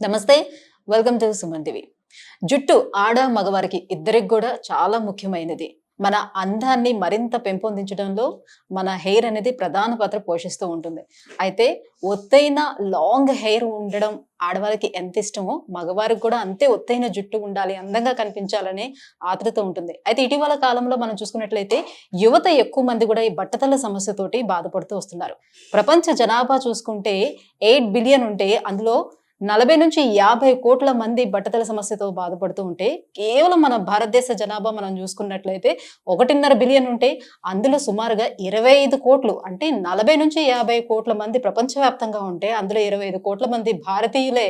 నమస్తే. Welcome to Suman TV. జుట్టు ఆడ, మగవారికి ఇద్దరికి గూడా చాలా ముఖ్యమైనది. మన అందాన్ని మరింత పెంపొందించడంలో మన హెయిర్ అనేది ప్రధాన పాత్ర పోషిస్తూ ఉంటుంది. అయితే ఒత్తైన లాంగ్ హెయిర్ ఉండడం ఆడవారికి ఎంత ఇష్టమో, మగవారికి కూడా అంతే ఒత్తైన జుట్టు ఉండాలి, అందంగా కనిపించాలనే ఆతృత ఉంటుంది. అయితే ఇటీవల కాలంలో మనం చూసుకున్నట్లయితే యువత ఎక్కువ మంది కూడా ఈ బట్టతల సమస్యతోటి బాధపడుతూ వస్తున్నారు. ప్రపంచ జనాభా చూసుకుంటే 8 బిలియన్ ఉంటే అందులో 40-50 కోట్ల మంది బట్టతల సమస్యతో బాధపడుతూ ఉంటే, కేవలం మన భారతదేశ జనాభా మనం చూసుకున్నట్లయితే 1.5 బిలియన్ ఉంటే, అందులో సుమారుగా 25 కోట్లు అంటే 40-50 కోట్ల మంది ప్రపంచవ్యాప్తంగా ఉంటే, అందులో 25 కోట్ల మంది భారతీయులే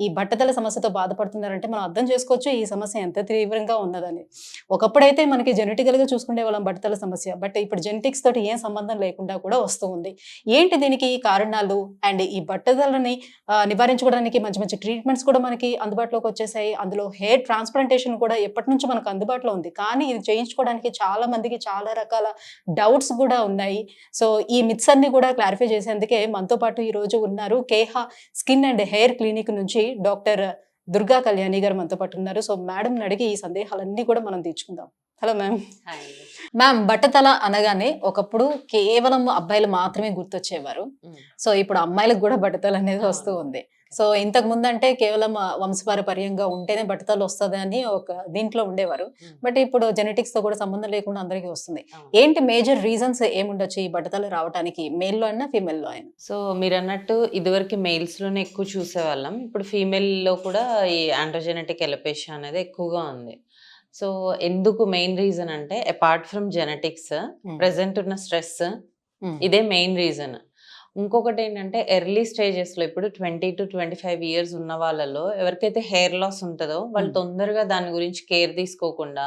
ఈ బట్టతల సమస్యతో బాధపడుతున్నారంటే మనం అర్థం చేసుకోవచ్చు ఈ సమస్య ఎంత తీవ్రంగా ఉన్నదని. ఒకప్పుడైతే మనకి జెనెటికల్‌గా చూసుకునే వాళ్ళం బట్టతల సమస్య. బట్ ఇప్పుడు జెనెటిక్స్ తోటి ఏం సంబంధం లేకుండా కూడా వస్తూ ఉంది. ఏంటి దీనికి కారణాలు? అండ్ ఈ బట్టతలని నివారించుకోవడానికి మంచి మంచి ట్రీట్మెంట్స్ కూడా మనకి అందుబాటులోకి వచ్చేసాయి. అందులో హెయిర్ ట్రాన్స్‌ప్లాంటేషన్ కూడా ఎప్పటినుంచో మనకు అందుబాటులో ఉంది. కానీ ఇది చేయించుకోవడానికి చాలా మందికి చాలా రకాల డౌట్స్ కూడా ఉన్నాయి. సో, ఈ మిత్స్ అన్ని కూడా క్లారిఫై చేసేందుకే మనతో పాటు ఈరోజు ఉన్నారు. Keha skin and hair clinic నుంచి డాక్టర్ దుర్గా కళ్యాణి గారు మనతో పాటు ఉన్నారు. సో, మేడంని అడిగి ఈ సందేహాలన్నీ కూడా మనం తీర్చుకుందాం. Hello ma'am. హాయ్ అండి. మ్యామ్, బట్టతల అనగానే ఒకప్పుడు కేవలం అబ్బాయిలు మాత్రమే గుర్తొచ్చేవారు. సో, ఇప్పుడు అమ్మాయిలకు కూడా బట్టతల అనేది వస్తూ ఉంది. సో, ఇంతకు ముందంటే కేవలం వంశపారపర్యంగా ఉంటేనే బట్టతల వస్తదని ఒక దీంట్లో ఉండేవారు. బట్ ఇప్పుడు జెనెటిక్స్ తో కూడా సంబంధం లేకుండా అందరికీ వస్తుంది. ఏంటి మేజర్ రీజన్స్ ఏముండొచ్చు ఈ బట్టతల రావడానికి, మేల్ లో అయినా ఫీమేల్ లో అయినా? సో మీరన్నట్టు ఇదివరకు మేల్స్ లోనే ఎక్కువ చూసేవాళ్ళం. ఇప్పుడు ఫీమేల్ లో కూడా ఈ ఆండ్రోజెనెటిక్ ఎలపేషియా అనేది ఎక్కువగా ఉంది. సో ఎందుకు మెయిన్ రీజన్ అంటే అపార్ట్ ఫ్రమ్ జెనెటిక్స్, ప్రెసెంట్ ఉన్న స్ట్రెస్, ఇదే మెయిన్ రీజన్. ఇంకొకటి ఏంటంటే ఎర్లీ స్టేజెస్ లో ఇప్పుడు 20-25 ఇయర్స్ ఉన్న వాళ్ళలో ఎవరికైతే హెయిర్ లాస్ ఉంటుందో వాళ్ళు తొందరగా దాని గురించి కేర్ తీసుకోకుండా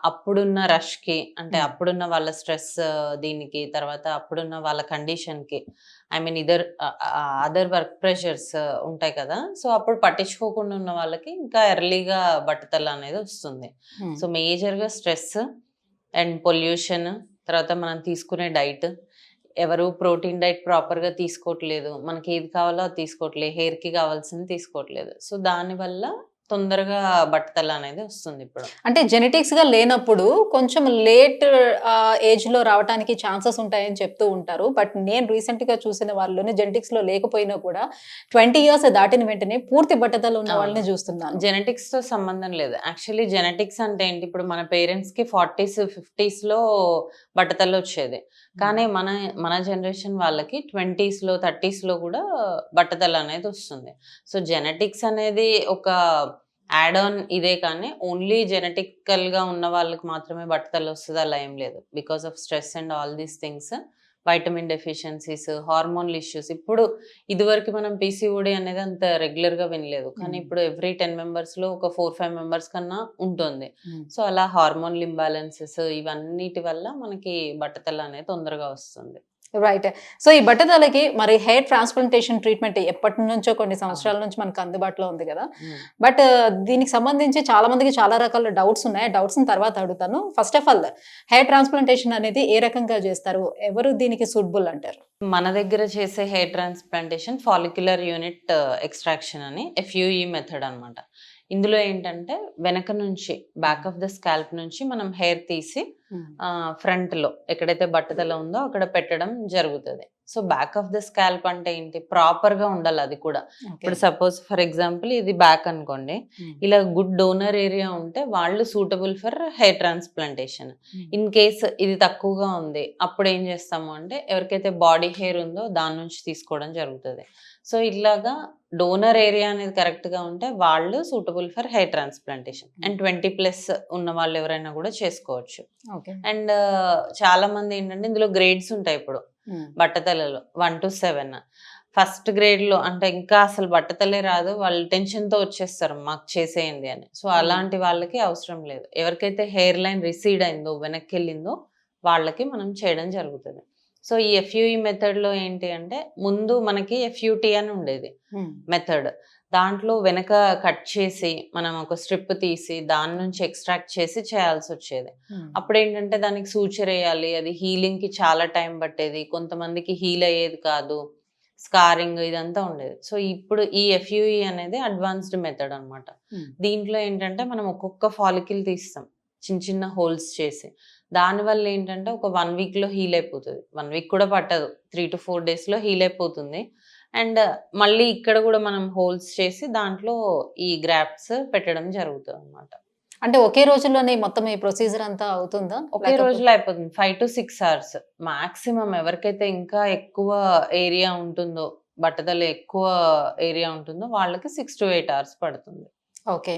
అప్పుడున్న రష్ కి, అంటే అప్పుడున్న వాళ్ళ స్ట్రెస్ దీనికి, తర్వాత అప్పుడున్న వాళ్ళ కండిషన్ కి, I mean other work pressures ఉంటాయి కదా, సో అప్పుడు పట్టించుకోకుండా ఉన్న వాళ్ళకి ఇంకా ఎర్లీగా బట్టతల అనేది వస్తుంది. సో మేజర్ గా స్ట్రెస్ అండ్ పొల్యూషన్, తర్వాత మనం తీసుకునే డైట్, ఎవరు ప్రోటీన్ డైట్ ప్రాపర్గా తీసుకోవట్లేదు, మనకి ఏది కావాలో అది తీసుకోవట్లేదు, హెయిర్కి కావాల్సింది తీసుకోవట్లేదు. సో దానివల్ల తొందరగా బట్టతల అనేది వస్తుంది. ఇప్పుడు అంటే జెనెటిక్స్ గా లేనప్పుడు కొంచెం లేట్ ఏజ్ లో రావడానికి ఛాన్సెస్ ఉంటాయని చెప్తూ ఉంటారు. బట్ నేను రీసెంట్ గా చూసిన వాళ్ళలోనే జెనెటిక్స్ లో లేకపోయినా కూడా 20 ఇయర్స్ దాటిన వెంటనే పూర్తి బట్టతలు ఉన్న వాళ్ళని చూస్తున్నాను. జెనెటిక్స్ తో సంబంధం లేదు. యాక్చువల్లీ జెనెటిక్స్ అంటే ఏంటి, ఇప్పుడు మన పేరెంట్స్ కి 40s 50s లో బట్టతలు వచ్చేది, కానీ మన జనరేషన్ వాళ్ళకి 20s లో 30s లో కూడా బట్టతల అనేది వస్తుంది. సో జెనెటిక్స్ అనేది ఒక యాడ్ ఆన్ ఇదే, కానీ ఓన్లీ జెనెటికల్ గా ఉన్న వాళ్ళకి మాత్రమే బట్టతల వస్తుంది అలా ఏం లేదు. Because of stress and all these things, vitamin deficiencies, hormonal issues. ఇప్పుడు ఇదివరకు మనం పీసీఓడి అనేది అంత రెగ్యులర్ గా వినలేదు, కానీ ఇప్పుడు ఎవ్రీ 10 మెంబర్స్ లో ఒక 4-5 మెంబర్స్ కన్నా ఉంటుంది. సో అలా హార్మోనల్ ఇంబ్యాలెన్సెస్ ఇవన్నిటి వల్ల మనకి బట్టతల అనేది తొందరగా వస్తుంది. రైట్. సో ఈ బట్టతలకి మరి హెయిర్ ట్రాన్స్ప్లాంటేషన్ ట్రీట్మెంట్ ఎప్పటి నుంచో కొన్ని సంవత్సరాల నుంచి మనకు అందుబాటులో ఉంది కదా. బట్ దీనికి సంబంధించి చాలా మందికి చాలా రకాల డౌట్స్ ఉన్నాయి. డౌట్స్ తర్వాత అడుగుతాను. First of all, hair transplantation అనేది ఏ రకంగా చేస్తారు, ఎవరు దీనికి సూటబుల్ అంటారు? మన దగ్గర చేసే hair transplantation follicular unit extraction అని FUE మెథడ్ అన్నమాట. ఇందులో ఏంటంటే వెనక నుంచి, బ్యాక్ ఆఫ్ ద స్కాల్ప్ నుంచి మనం హెయిర్ తీసి ఫ్రంట్ లో ఎక్కడైతే బట్టతల ఉందో అక్కడ పెట్టడం జరుగుతుంది. So back of the scalp అంటే ఏంటి, ప్రాపర్ గా ఉండాలి అది కూడా. ఇప్పుడు సపోజ్ ఫర్ ఎగ్జాంపుల్ ఇది బ్యాక్ అనుకోండి, ఇలా గుడ్ డోనర్ ఏరియా ఉంటే వాళ్ళు suitable for hair transplantation. In case ఇది తక్కువగా ఉంది, అప్పుడు ఏం చేస్తాము అంటే ఎవరికైతే బాడీ హెయిర్ ఉందో దాని నుంచి తీసుకోవడం జరుగుతుంది. సో ఇలాగా డోనర్ ఏరియా అనేది కరెక్ట్ గా ఉంటే వాళ్ళు suitable for hair transplantation. And 20+ ఉన్న వాళ్ళు ఎవరైనా కూడా చేసుకోవచ్చు. అండ్ చాలా మంది ఏంటంటే ఇందులో గ్రేడ్స్ ఉంటాయి. ఇప్పుడు బట్టతలలో 1 to 7. ఫస్ట్ గ్రేడ్ లో అంటే ఇంకా అసలు బట్టతలే రాదు, వాళ్ళు టెన్షన్ తో వచ్చేస్తారు మాకు చేసేయండి అని. సో అలాంటి వాళ్ళకి అవసరం లేదు. ఎవరికైతే హెయిర్ లైన్ రిసీడ్ అయిందో, వెనక్కి వెళ్ళిందో వాళ్ళకి మనం చేయడం జరుగుతుంది. సో ఈ FUE మెథడ్ లో ఏంటి అంటే, ముందు మనకి FUT అని ఉండేది మెథడ్. దాంట్లో వెనక కట్ చేసి మనం ఒక స్ట్రిప్ తీసి దాని నుంచి ఎక్స్ట్రాక్ట్ చేసి చేయాల్సి వచ్చేది. అప్పుడు ఏంటంటే దానికి సూచర్ వేయాలి, అది హీలింగ్ కి చాలా టైం పట్టేది, కొంతమందికి హీల్ అయ్యేది కాదు. స్కారింగ్ ఇదంతా ఉండేది. సో ఇప్పుడు ఈ ఎఫ్యూఈ అనేది అడ్వాన్స్డ్ మెథడ్ అన్నమాట. దీంట్లో ఏంటంటే మనం ఒక్కొక్క ఫాలికిల్ తీస్తాం చిన్న చిన్న హోల్స్ చేసి. దానివల్ల ఏంటంటే ఒక 1 వీక్‌లో హీల్ అయిపోతది. 1 వీక్ కూడా పట్టదు. 3-4 డేస్‌లో హీల్ అయిపోతుంది. అండ్ మళ్ళీ ఇక్కడ కూడా మనం హోల్స్ చేసి దాంట్లో ఈ గ్రాఫ్ట్స్ పెట్టడం జరుగుతదన్నమాట. అంటే ఒకే రోజుల్లోనే మొత్తం ఈ ప్రొసీజర్ అంతా అవుతుందా? ఒకే రోజులో అయిపోతుంది. 5-6 అవర్స్ మాక్సిమం. ఎవరికైతే ఇంకా ఎక్కువ ఏరియా ఉంటుందో, బట్టతల ఎక్కువ ఏరియా ఉంటుందో వాళ్ళకి 6-8 అవర్స్ పడుతుంది. ఓకే.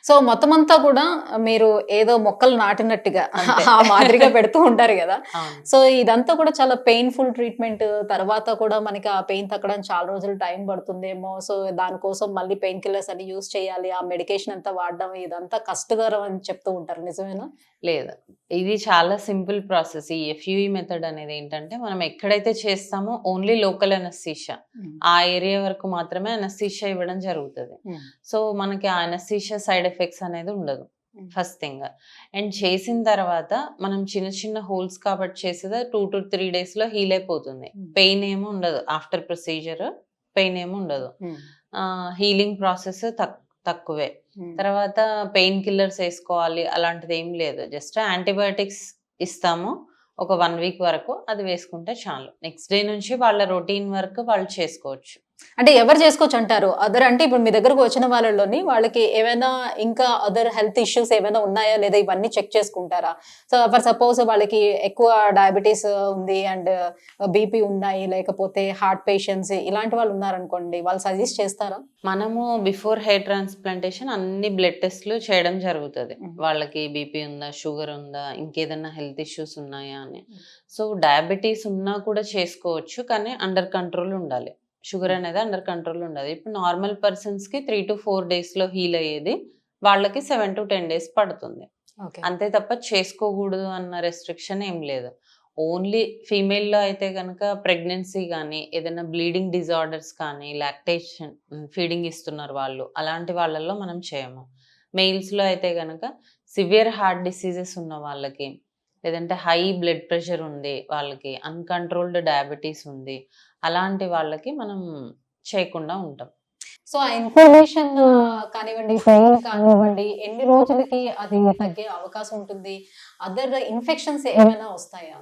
సో, మొత్తమంతా కూడా మీరు ఏదో మొక్కలు నాటినట్టుగా అంతే. ఆ మాదిరిగా పెడుతూ ఉంటారు గదా! అవును. సో, ఇదంతా కూడా చాలా పెయిన్‌ఫుల్ ట్రీట్‌మెంట్. తర్వాత కూడా మనకి ఆ పెయిన్ తగ్గడానికి చాలా రోజులు టైం పడుతుందేమో. సో, దానికోసం మళ్ళీ పెయిన్ కిల్లర్స్ అన్ని యూజ్ చేయాలి. ఆ మెడికేషన్ అంతా వాడడం ఇదంతా కష్టతరం అని చెప్తూ ఉంటారు. నిజమేనా? లేదు. ఇది చాలా సింపుల్ ప్రాసెస్. ఈ ఎఫ్యూఈ మెథడ్ అనేది ఏంటంటే, మనం ఎక్కడైతే చేస్తామో ఓన్లీ లోకల్ అనస్థీషియా. ఆ ఏరియా వరకు మాత్రమే అనస్థీషియా ఇవ్వడం జరుగుతది. సో, మనకి ఆ అనస్థీషియా సైడ్ ఎఫెక్ట్స్ అనేది ఉండదు. First thing. అండ్ చేసిన తర్వాత మనం చిన్న చిన్న హోల్స్ కాబట్టి చేసేది 2-3 డేస్‌లో హీల్ అయిపోతుంది. పెయిన్ ఏమి ఉండదు. ఆఫ్టర్ ప్రొసీజర్ పెయిన్ ఏమి ఉండదు. హీలింగ్ ప్రాసెస్ తక్కువే. తర్వాత పెయిన్ కిల్లర్స్ ఏసుకోవాలి అలాంటిది ఏం లేదు. జస్ట్ యాంటీబయోటిక్స్ ఇస్తాము. ఒక 1 వీక్ వరకు అది వేసుకుంటే చాలు. నెక్స్ట్ డే నుంచి వాళ్ళ రొటీన్ వర్క్ వాళ్ళు చేసుకోవచ్చు. అంటే ఎవరు చేసుకోవచ్చంటారు? అదర్ అంటే ఇప్పుడు మీ దగ్గరకు వచ్చిన వాళ్ళలోని వాళ్ళకి ఏవైనా ఇంకా అదర్ హెల్త్ ఇష్యూస్ ఏమైనా ఉన్నాయా? లేదా ఇవన్నీ చెక్ చేసుకుంటారా? సో, ఫర్ సపోజ్ వాళ్ళకి ఎక్కువ డయాబెటిస్ ఉంది అండ్ బీపీ ఉన్నాయి. లేకపోతే హార్ట్ పేషెంట్స్ ఇలాంటి వాళ్ళు ఉన్నారనుకోండి. వాళ్ళు సజెస్ట్ చేస్తారా? మనము బిఫోర్ హెయిర్ ట్రాన్స్‌ప్లాంటేషన్ అన్ని బ్లడ్ టెస్ట్‌లు చేయడం జరుగుతది. వాళ్ళకి బీపీ ఉందా? షుగర్ ఉందా? ఇంకేదన్నా హెల్త్ ఇష్యూస్ ఉన్నాయా అని. సో, డయాబెటిస్ ఉన్నా కూడా చేసుకోవచ్చు. కానీ అండర్ కంట్రోల్ ఉండాలి. షుగర్ అనేది అండర్ కంట్రోల్ ఉండదు. ఇప్పుడు నార్మల్ పర్సన్స్‌కి 3-4 డేస్‌లో హీల్ అయ్యేది. వాళ్ళకి 7-10 డేస్ పడుతుంది. ఓకే. అంతే తప్ప చేసుకోకూడదు అన్న రెస్ట్రిక్షన్ ఏం లేదు. ఓన్లీ ఫీమేల్‌లో అయితే గనక ప్రెగ్నెన్సీ గానీ, ఏదైనా బ్లీడింగ్ డిజార్డర్స్ కానీ, లాక్టేషన్ ఫీడింగ్ ఇస్తున్నారు వాళ్ళు. అలాంటి వాళ్ళలో మనం చేయము. మెయిల్స్‌లో అయితే గనక సివియర్ హార్ట్ డిసీజెస్ ఉన్న వాళ్ళకి, లేదంటే హై బ్లడ్ ప్రెషర్ ఉంది వాళ్ళకి, అన్‌కంట్రోల్డ్ డయాబెటిస్ ఉంది. అలాంటి వాళ్ళకి మనం చేయకుండా ఉంటాం. సో, ఆ ఇన్ఫర్మేషన్ కానివ్వండి, పెయిన్ కానివ్వండి, ఎన్ని రోజులకి అది తగ్గే అవకాశం ఉంటుంది? అదర్ ఇన్ఫెక్షన్స్ ఏమైనా వస్తాయా?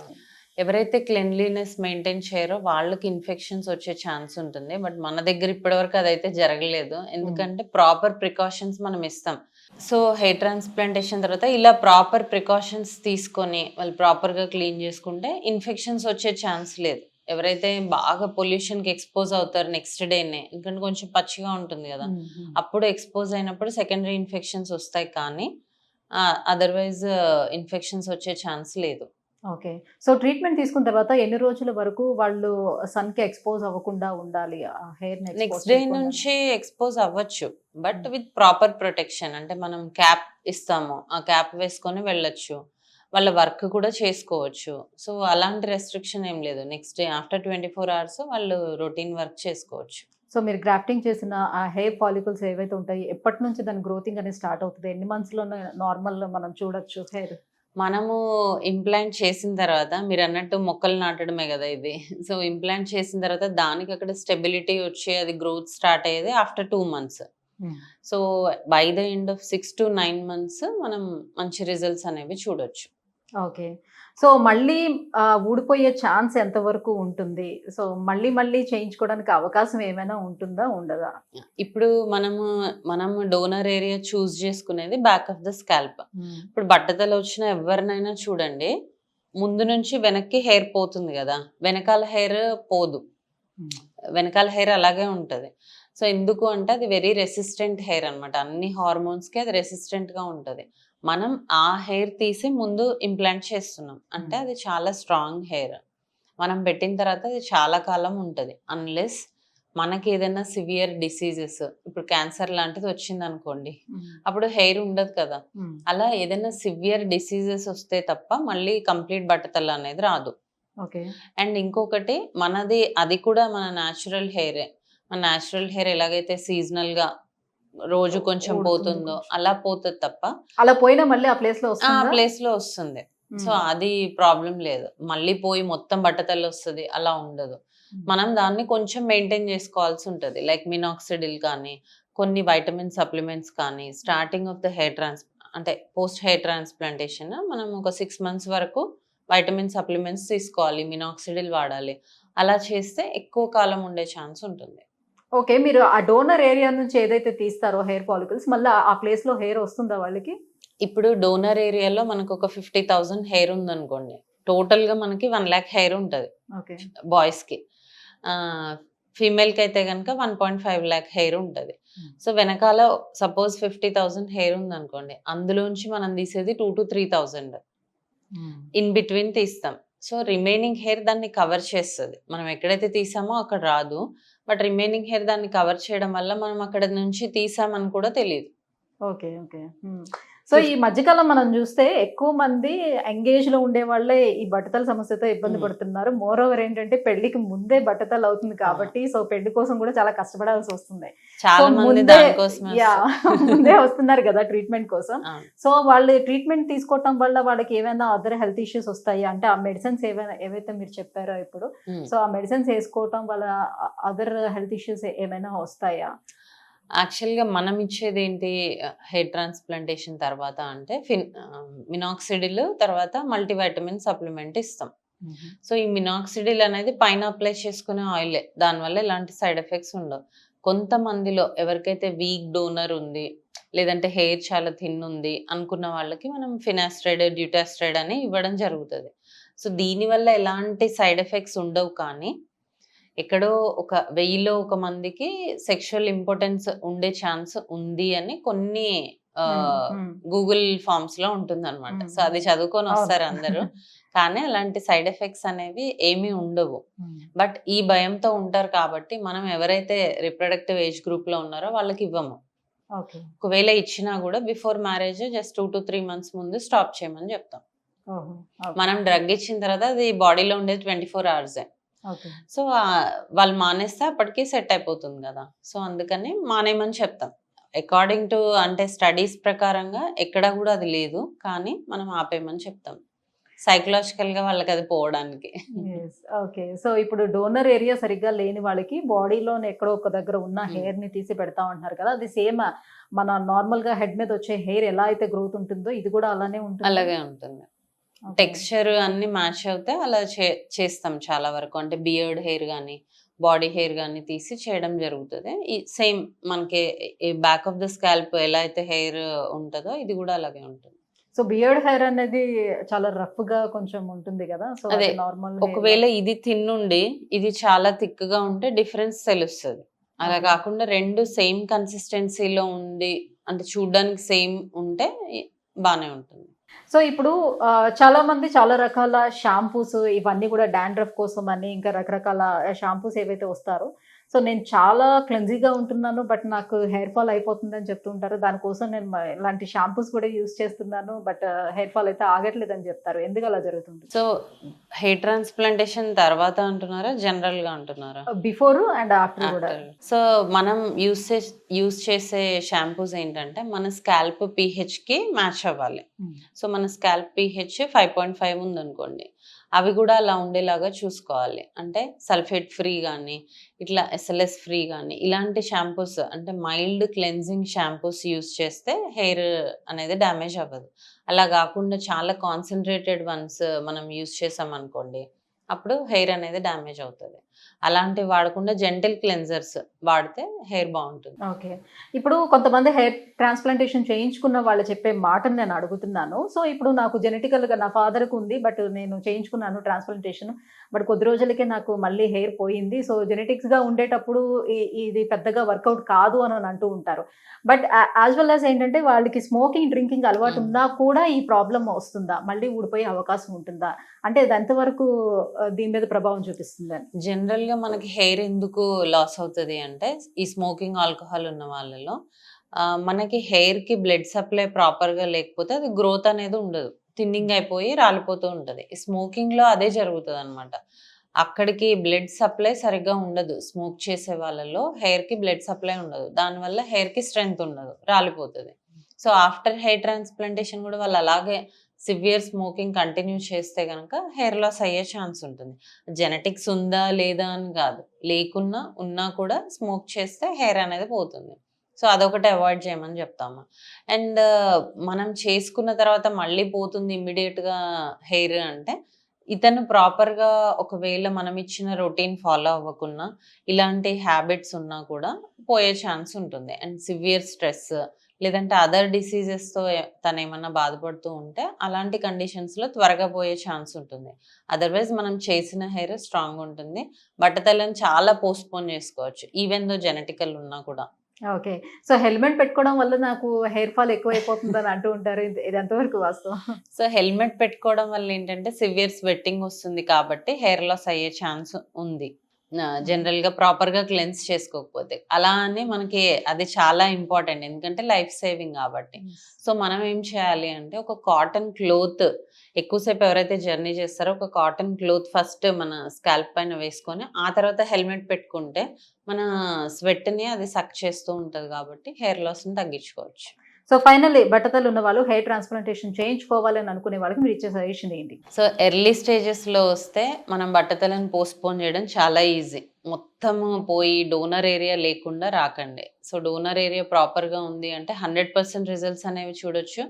ఎవరైతే క్లెన్లీనెస్ మెయింటైన్ చేయరో వాళ్ళకి ఇన్ఫెక్షన్స్ వచ్చే ఛాన్స్ ఉంటుంది. బట్ మన దగ్గర ఇప్పటివరకు అదైతే జరగలేదు. ఎందుకంటే ప్రాపర్ ప్రికాషన్స్ మనం ఇస్తాం. సో, హెయిర్ ట్రాన్స్‌ప్లాంటేషన్ తర్వాత ఇలా ప్రాపర్ ప్రికాషన్స్ తీసుకొని వాళ్ళు ప్రాపర్‌గా క్లీన్ చేసుకుంటే ఇన్ఫెక్షన్స్ వచ్చే ఛాన్స్ లేదు. ఎవరైతే బాగా పొల్యూషన్‌కి ఎక్స్‌పోజ్ అవుతారో నెక్స్ట్ డేనే, ఎందుకంటే కొంచెం పచ్చిగా ఉంటుంది గదా! అప్పుడు ఎక్స్‌పోజ్ అయినప్పుడు సెకండరీ ఇన్ఫెక్షన్స్ వస్తాయి కానీ అదర్‌వైజ్ ఇన్ఫెక్షన్స్ వచ్చే ఛాన్స్ లేదు. ఓకే. సో, ట్రీట్మెంట్ తీసుకున్న తర్వాత ఎన్ని రోజుల వరకు వాళ్ళు సన్‌కి ఎక్స్‌పోజ్ అవ్వకుండా ఉండాలి? ఆ హెయిర్‌ని ఎక్స్‌పోజ్ నెక్స్ట్ డే చేయకుండా? నుంచి ఎక్స్‌పోజ్ అవ్వచ్చు. But with proper protection. అంటే మనం క్యాప్ ఇస్తాము. ఆ క్యాప్ వేసుకొని వెళ్ళొచ్చు. వాళ్ళ వర్క్ కూడా చేసుకోవచ్చు. సో, అలాంటి రెస్ట్రిక్షన్ ఏం లేదు. నెక్స్ట్ డే ఆఫ్టర్ 24 అవర్స్ వాళ్ళు రొటీన్ వర్క్ చేసుకోవచ్చు. సో, మీరు గ్రాఫ్టింగ్ చేసిన ఆ హెయిర్ ఫాలికల్స్ ఏవైతే ఉంటాయో ఎప్పటి నుంచి దాని గ్రోతింగ్ అనేది స్టార్ట్ అవుతది? ఎన్ని మంత్స్‌లోనే నార్మల్ మనం చూడొచ్చు హెయిర్? మనము ఇంప్లాంట్ చేసిన తర్వాత మీరన్నట్టు మొక్కలు నాటడమే గదా ఇది. సో, ఇంప్లాంట్ చేసిన తర్వాత దానికి అక్కడ స్టెబిలిటీ వచ్చి అది గ్రోత్ స్టార్ట్ అయ్యేది after 2 months. So, by the end of 6-9 months మనం మంచి రిజల్ట్స్ అనేవి చూడొచ్చు. ఓకే. సో, మళ్ళీ ఊడిపోయే ఛాన్స్ ఎంతవరకు ఉంటుంది? సో, మళ్ళీ చేయించుకోవడానికి అవకాశం ఏమైనా ఉంటుందా? ఉండదా? ఇప్పుడు మనము డోనర్ ఏరియా చూజ్ చేసుకునేది బ్యాక్ ఆఫ్ ద స్కాల్ప్. ఇప్పుడు బట్టతల వచ్చిన ఎవరినైనా చూడండి, ముందు నుంచి వెనక్కి హెయిర్ పోతుంది గదా! వెనకాల హెయిర్ పోదు. వెనకాల హెయిర్ అలాగే ఉంటది. సో, ఎందుకు అంటే అది వెరీ రెసిస్టెంట్ హెయిర్ అన్నమాట. అన్ని హార్మోన్స్‌కి అది రెసిస్టెంట్‌గా ఉంటది. మనం ఆ హెయిర్ తీసి ముందు ఇంప్లాంట్ చేస్తున్నాం. అంటే అది చాలా స్ట్రాంగ్ హెయిర్. మనం పెట్టిన తర్వాత అది చాలా కాలం ఉంటది. అన్‌లెస్ మనకేదైనా సివియర్ డిసీజెస్ ఇప్పుడు క్యాన్సర్ లాంటిది వచ్చిందనుకోండి, అప్పుడు హెయిర్ ఉండదు కదా! అలా ఏదైనా సివియర్ డిసీజెస్ వస్తే తప్ప మళ్ళీ కంప్లీట్ బట్టతల అనేది రాదు. ఓకే. అండ్ ఇంకొకటి అది కూడా మన న్యాచురల్ హెయిరే. మన న్యాచురల్ హెయిర్ ఎలాగైతే సీజనల్‌గా రోజు కొంచెం ఊడుతుంది పోతుందో కొంచెం. అలా పోతది తప్ప అలా పోయినా మళ్ళీ ఆ ప్లేస్‌లో ఆ వస్తుందా? ప్లేస్‌లో వస్తుంది. సో అది ప్రాబ్లం లేదు. మళ్ళీ పోయి మొత్తం బట్టతల వస్తుంది అలా ఉండదు. మనం దాన్ని కొంచెం మెయింటైన్ చేసుకోవాల్సి ఉంటుంది. లైక్ మినాక్సిడిల్ కానీ, కొన్ని వైటమిన్ సప్లిమెంట్స్ కానీ, స్టార్టింగ్ ఆఫ్ ద అంటే పోస్ట్ హెయిర్ ట్రాన్స్ప్లాంటేషన్ మనం ఒక 6 months వరకు వైటమిన్ సప్లిమెంట్స్ తీసుకోవాలి, మినాక్సిడిల్ వాడాలి. అలా చేస్తే ఎక్కువ కాలం ఉండే ఛాన్స్ ఉంటుంది. ఓకే. మీరు ఆ డోనర్ ఏరియా నుంచి ఏదైతే తీస్తారో హెయిర్ ఫాలికల్స్, మళ్ళీ ఆ ప్లేస్ లో హెయిర్ వస్తుందా వాళ్ళకి? ఇప్పుడు డోనర్ ఏరియాలో మనకు ఒక 50,000 హెయిర్ ఉందనుకోండి, టోటల్ గా మనకి 1 lakh హెయిర్ ఉంటుంది ఓకే. బాయ్స్ కి. ఫీమేల్ కి అయితే కనుక 1.5 lakh హెయిర్ ఉంటుంది. సో వెనకాల సపోజ్ 50,000 హెయిర్ ఉందనుకోండి, అందులోంచి మనం తీసేది 2 to 3,000 ఇన్ బిట్వీన్ తీస్తాం. సో రిమైనింగ్ హెయిర్ దాన్ని కవర్ చేస్తుంది. మనం ఎక్కడైతే తీసామో అక్కడ రాదు, బట్ రిమైనింగ్ హెయిర్ దాన్ని కవర్ చేయడం వల్ల మనం అక్కడ నుంచి తీసామని కూడా తెలియదు. ఓకే. ఓకే. సో ఈ మధ్యకాలం మనం చూస్తే ఎక్కువ మంది ఎంగేజ్ లో ఉండే వాళ్ళే ఈ బట్టతల సమస్యతో ఇబ్బంది పడుతున్నారు. మోర్ ఓవర్ ఏంటంటే పెళ్లికి ముందే బట్టతల అవుతుంది కాబట్టి సో పెళ్లి కోసం కూడా చాలా కష్టపడాల్సి వస్తుంది. చాలా మంది దానికోసమే ముందే వస్తున్నారు కదా ట్రీట్మెంట్ కోసం. సో వాళ్ళు ట్రీట్మెంట్ తీసుకోవటం వల్ల వాళ్ళకి ఏమైనా అదర్ హెల్త్ ఇష్యూస్ వస్తాయి అంటే ఆ మెడిసిన్స్ ఏవైతే మీరు చెప్పారో ఇప్పుడు, సో ఆ మెడిసిన్స్ వేసుకోవటం వల్ల అదర్ హెల్త్ ఇష్యూస్ ఏమైనా వస్తాయా? యాక్చువల్గా మనం ఇచ్చేది ఏంటి హెయిర్ ట్రాన్స్ప్లాంటేషన్ తర్వాత అంటే మినాక్సిడిల్ తర్వాత మల్టీవైటమిన్ సప్లిమెంట్ ఇస్తాం. సో ఈ మినాక్సిడిల్ అనేది పైన అప్లై చేసుకునే ఆయిలే, దానివల్ల ఎలాంటి సైడ్ ఎఫెక్ట్స్ ఉండవు. కొంతమందిలో ఎవరికైతే వీక్ డోనర్ ఉంది, లేదంటే హెయిర్ చాలా థిన్ ఉంది అనుకున్న వాళ్ళకి మనం ఫినాస్ట్రైడ్, డ్యూటాస్ట్రైడ్ అని ఇవ్వడం జరుగుతుంది. సో దీనివల్ల ఎలాంటి సైడ్ ఎఫెక్ట్స్ ఉండవు. కానీ ఎక్కడో ఒక 1000లో ఒక మందికి సెక్షువల్ ఇంపార్టెన్స్ ఉండే ఛాన్స్ ఉంది అని కొన్ని గూగుల్ ఫార్మ్స్ లో ఉంటుంది అనమాట. సో అది చదువుకొని వస్తారు అందరూ, కానీ అలాంటి సైడ్ ఎఫెక్ట్స్ అనేవి ఏమీ ఉండవు. బట్ ఈ భయంతో ఉంటారు కాబట్టి మనం ఎవరైతే రిప్రొడక్టివ్ ఏజ్ గ్రూప్ లో ఉన్నారో వాళ్ళకి ఇవ్వము. ఒకవేళ ఇచ్చినా కూడా before marriage just 2 to 3 months ముందు స్టాప్ చేయమని చెప్తాం. మనం డ్రగ్ ఇచ్చిన తర్వాత అది బాడీలో ఉండేది 24 hours. సో వాళ్ళు మానేస్తే అప్పటికి సెట్ అయిపోతుంది కదా. సో అందుకని మానేయమని చెప్తాం. అకార్డింగ్ టు అంటే స్టడీస్ ప్రకారంగా ఎక్కడ కూడా అది లేదు, కానీ మనం ఆపేయమని చెప్తాం సైకలాజికల్ గా వాళ్ళకి అది పోవడానికి. ఓకే. సో ఇప్పుడు డోనర్ ఏరియా సరిగ్గా లేని వాళ్ళకి బాడీలో ఎక్కడో ఒక దగ్గర ఉన్న హెయిర్ ని తీసి పెడతా ఉంటున్నారు కదా, అది సేమ్ మన నార్మల్ గా హెడ్ మీద వచ్చే హెయిర్ ఎలా అయితే గ్రోత్ ఉంటుందో ఇది కూడా అలానే ఉంటుంది? అలాగే ఉంటుంది. టెక్స్చర్ అన్ని మ్యాచ్ అవుతే అలా చేస్తాం చాలా వరకు. అంటే బియర్డ్ హెయిర్ కానీ బాడీ హెయిర్ కానీ తీసి చేయడం జరుగుతుంది. ఈ సేమ్ మనకి బ్యాక్ ఆఫ్ ద స్కాల్ప్ ఎలా అయితే హెయిర్ ఉంటుందో ఇది కూడా అలాగే ఉంటుంది. సో బియర్డ్ హెయిర్ అనేది చాలా రఫ్ గా కొంచెం ఉంటుంది కదా, సో అదే నార్మల్ ఒకవేళ ఇది థిన్ ఉండి ఇది చాలా థిక్ గా ఉంటే డిఫరెన్స్ తెలుస్తుంది. అలా కాకుండా రెండు సేమ్ కన్సిస్టెన్సీలో ఉండి అంటే చూడడానికి సేమ్ ఉంటే బానే ఉంటుంది. సో ఇప్పుడు చాలా మంది చాలా రకాల షాంపూస్ ఇవన్నీ కూడా డాండ్రఫ్ కోసం అని ఇంకా రకరకాల షాంపూస్ ఏవైతే వస్తారో, సో నేను చాలా క్లెన్జీగా ఉంటున్నాను బట్ నాకు హెయిర్ ఫాల్ అయిపోతుంది అని చెప్తుంటారు. దానికోసం నేను ఇలాంటి షాంపూస్ కూడా యూస్ చేస్తున్నాను బట్ హెయిర్ ఫాల్ అయితే ఆగట్లేదు అని చెప్తారు. ఎందుకు అలా జరుగుతుంది? సో హెయిర్ ట్రాన్స్ప్లాంటేషన్ తర్వాత అంటున్నారా, జనరల్ గా అంటున్నారా? బిఫోర్ అండ్ ఆఫ్టర్ కూడా. సో మనం యూస్ చేసే షాంపూస్ ఏంటంటే మన స్కాల్ప్ pH కి మ్యాచ్ అవ్వాలి. సో మన స్కాల్ప్ pH 5.5 ఉందనుకోండి, అవి కూడా అలా ఉండేలాగా చూసుకోవాలి. అంటే సల్ఫేట్ ఫ్రీ కానీ ఇట్లా SLS ఫ్రీ కానీ ఇలాంటి షాంపూస్ అంటే మైల్డ్ క్లెన్జింగ్ షాంపూస్ యూస్ చేస్తే హెయిర్ అనేది డ్యామేజ్ అవ్వదు. అలా కాకుండా చాలా కాన్సన్ట్రేటెడ్ వన్స్ మనం యూస్ చేసాం అనుకోండి, అప్పుడు హెయిర్ అనేది డ్యామేజ్ అవుతుంది. అలాంటివి వాడకుండా జెంటిల్ క్లెన్జర్స్ వాడితే హెయిర్ బాగుంటుంది. ఓకే. ఇప్పుడు కొంతమంది హెయిర్ ట్రాన్స్ప్లాంటేషన్ చేయించుకున్న వాళ్ళు చెప్పే మాటను నేను అడుగుతున్నాను. సో ఇప్పుడు నాకు జెనెటికల్గా నా ఫాదర్కి ఉంది బట్ నేను చేయించుకున్నాను ట్రాన్స్ప్లాంటేషన్, బట్ కొద్ది రోజులకే నాకు మళ్ళీ హెయిర్ పోయింది. సో జెనెటిక్స్గా ఉండేటప్పుడు ఇది పెద్దగా వర్కౌట్ కాదు అని అంటూ ఉంటారు. బట్ యాజ్ వెల్ యాజ్ ఏంటంటే వాళ్ళకి స్మోకింగ్ డ్రింకింగ్ అలవాటు ఉన్నా కూడా ఈ ప్రాబ్లం వస్తుందా, మళ్ళీ ఊడిపోయే అవకాశం ఉంటుందా, అంటే అది ఎంతవరకు దీని మీద ప్రభావం చూపిస్తుందని? జనరల్ గా మనకి హెయిర్ ఎందుకు లాస్ అవుతుంది అంటే ఈ స్మోకింగ్, ఆల్కహాల్ ఉన్న వాళ్ళలో మనకి హెయిర్ కి బ్లడ్ సప్లై ప్రాపర్ గా లేకపోతే అది గ్రోత్ అనేది ఉండదు, థిన్నింగ్ అయిపోయి రాలిపోతూ ఉంటది. స్మోకింగ్ లో అదే జరుగుతుంది అనమాట. అక్కడికి బ్లడ్ సప్లై సరిగ్గా ఉండదు. స్మోక్ చేసే వాళ్ళలో హెయిర్ కి బ్లడ్ సప్లై ఉండదు, దానివల్ల హెయిర్ కి స్ట్రెంగ్త్ ఉండదు, రాలిపోతుంది. సో ఆఫ్టర్ హెయిర్ ట్రాన్స్ప్లాంటేషన్ కూడా వాళ్ళు అలాగే సివియర్ స్మోకింగ్ కంటిన్యూ చేస్తే కనుక హెయిర్ లాస్ అయ్యే ఛాన్స్ ఉంటుంది. జెనెటిక్స్ ఉందా లేదా అని కాదు, లేకున్నా ఉన్నా కూడా స్మోక్ చేస్తే హెయిర్ అనేది పోతుంది. సో అదొకటి అవాయిడ్ చేయమని చెప్తాము. అండ్ మనం చేసుకున్న తర్వాత మళ్ళీ పోతుంది ఇమ్మీడియట్గా హెయిర్ అంటే, ఇతను ప్రాపర్గా ఒకవేళ మనం ఇచ్చిన రొటీన్ ఫాలో అవ్వకున్నా ఇలాంటి హ్యాబిట్స్ ఉన్నా కూడా పోయే ఛాన్స్ ఉంటుంది. అండ్ సివియర్ స్ట్రెస్ లేదంటే అదర్ డిసీజెస్తో తను ఏమన్నా బాధపడుతూ ఉంటే అలాంటి కండిషన్స్లో త్వరగా పోయే ఛాన్స్ ఉంటుంది. అదర్వైజ్ మనం చేసిన హెయిర్ స్ట్రాంగ్ ఉంటుంది. బట్టతలని చాలా పోస్ట్పోన్ చేసుకోవచ్చు ఈవెన్ దో జెనెటికల్ ఉన్నా కూడా. ఓకే. సో హెల్మెట్ పెట్టుకోవడం వల్ల నాకు హెయిర్ ఫాల్ ఎక్కువైపోతుందని అంటూ ఉంటారు. ఇది ఎంతవరకు వాస్తవం? సో హెల్మెట్ పెట్టుకోవడం వల్ల ఏంటంటే సివియర్ స్వెట్టింగ్ వస్తుంది కాబట్టి హెయిర్ లాస్ అయ్యే ఛాన్స్ ఉంది. జనరల్గా ప్రాపర్గా క్లెన్స్ చేసుకోకపోతే. అలా అని మనకి అది చాలా ఇంపార్టెంట్, ఎందుకంటే లైఫ్ సేవింగ్ కాబట్టి. సో మనం ఏం చేయాలి అంటే ఒక కాటన్ క్లోత్, ఎక్కువసేపు ఎవరైతే జర్నీ చేస్తారో ఒక కాటన్ క్లోత్ ఫస్ట్ మన స్కాల్ప్ పైన వేసుకొని ఆ తర్వాత హెల్మెట్ పెట్టుకుంటే మన స్వెట్ని అది సక్ చేస్తూ ఉంటుంది కాబట్టి హెయిర్ లాస్ని తగ్గించుకోవచ్చు. సో ఫైనల్లీ బట్టతలు ఉన్న వాళ్ళు హెయిర్ ట్రాన్స్ప్లాంటేషన్ చేయించుకోవాలని అనుకునే వాళ్ళకి మీరు ఇచ్చే సజెషన్ ఏంటి? సో ఎర్లీ స్టేజెస్లో వస్తే మనం బట్టతలను పోస్ట్పోన్ చేయడం చాలా ఈజీ. మొత్తము పోయి డోనర్ ఏరియా లేకుండా రాకండి. సో డోనర్ ఏరియా ప్రాపర్గా ఉంది అంటే 100% రిజల్ట్స్ అనేవి చూడొచ్చు.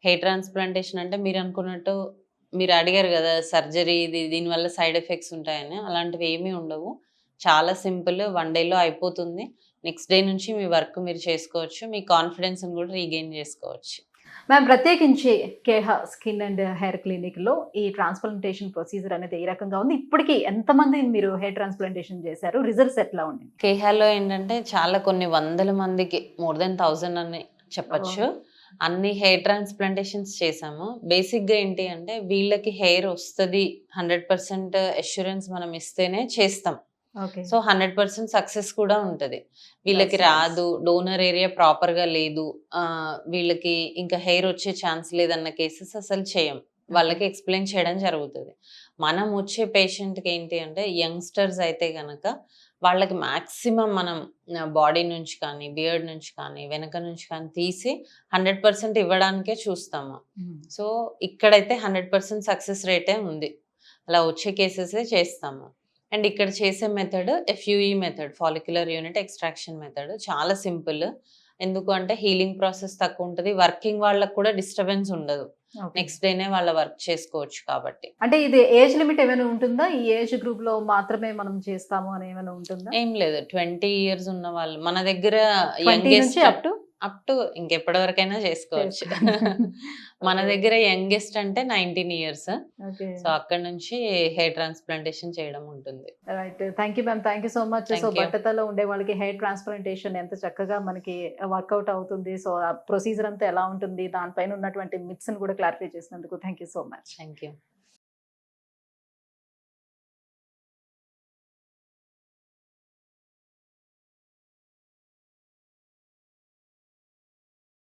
హెయిర్ ట్రాన్స్ప్లాంటేషన్ అంటే మీరు అనుకున్నట్టు, మీరు అడిగారు కదా సర్జరీ దీనివల్ల సైడ్ ఎఫెక్ట్స్ ఉంటాయని, అలాంటివి ఏమీ ఉండవు. చాలా సింపుల్, 1 డేలో అయిపోతుంది. నెక్స్ట్ డే నుంచి మీ వర్క్ మీరు చేసుకోవచ్చు, మీ కాన్ఫిడెన్స్ని కూడా రీగెయిన్ చేసుకోవచ్చు. మ్యామ్, ప్రత్యేకించి కేహ స్కిన్ అండ్ హెయిర్ క్లినిక్లో ఈ ట్రాన్స్ప్లాంటేషన్ ప్రొసీజర్ అనేది ఏ రకంగా ఉంది? ఇప్పటికీ ఎంతమంది మీరు హెయిర్ ట్రాన్స్ప్లాంటేషన్ చేశారు? రిజల్ట్స్ ఎట్లా ఉంది? కేహాలో ఏంటంటే చాలా కొన్ని వందల మందికి, మోర్ దెన్ 1000 అని చెప్పచ్చు, అన్ని హెయిర్ ట్రాన్స్ప్లాంటేషన్స్ చేసాము. బేసిక్గా ఏంటి అంటే వీళ్ళకి హెయిర్ వస్తుంది 100% అష్యూరెన్స్ మనం ఇస్తేనే చేస్తాం. సో 100% సక్సెస్ కూడా ఉంటుంది. వీళ్ళకి రాదు, డోనర్ ఏరియా ప్రాపర్గా లేదు, వీళ్ళకి ఇంకా హెయిర్ వచ్చే ఛాన్స్ లేదన్న కేసెస్ అసలు చేయం. వాళ్ళకి ఎక్స్ప్లెయిన్ చేయడం జరుగుతుంది. మనం వచ్చే పేషెంట్కి ఏంటి అంటే యంగ్స్టర్స్ అయితే కనుక వాళ్ళకి మ్యాక్సిమం మనం బాడీ నుంచి కానీ బియర్డ్ నుంచి కానీ వెనక నుంచి కానీ తీసి 100% ఇవ్వడానికే చూస్తాము. సో ఇక్కడైతే 100% సక్సెస్ రేటే ఉంది. అలా వచ్చే కేసెసే చేస్తాము. అండ్ ఇక్కడ చేసే method FUE method, follicular unit extraction method. చాలా సింపుల్. ఎందుకు అంటే హీలింగ్ ప్రాసెస్ తక్కువ ఉంటుంది, వర్కింగ్ వాళ్ళకు కూడా డిస్టర్బెన్స్ ఉండదు, నెక్స్ట్ డేనే వాళ్ళ వర్క్ చేసుకోవచ్చు కాబట్టి. అంటే ఇది ఏజ్ లిమిట్ ఏమైనా ఉంటుందా? ఈ ఏజ్ గ్రూప్ లో మాత్రమే మనం చేస్తాము అని ఏమైనా ఉంటుందా? ఏం లేదు, 20 years ఉన్న వాళ్ళు మన దగ్గర అప్ టు ఇంకెప్పటి వరకైనా చేసుకోవచ్చు. మన దగ్గర యంగెస్ట్ అంటే 19 years. సో అక్కడ నుంచి హెయిర్ ట్రాన్స్ప్లాంటేషన్ చేయడం ఉంటుంది. Right, thank you ma'am, thank you so much. So బట్టతలో ఉండే వాళ్ళకి హెయిర్ ట్రాన్స్ప్లాంటేషన్ ఎంత చక్కగా మనకి వర్కౌట్ అవుతుంది, సో ఆ ప్రొసీజర్ అంతా ఎలా ఉంటుంది, దానిపైన ఉన్నటువంటి మిత్స్ ని కూడా క్లారిఫై చేసినందుకు thank you so much. Thank you.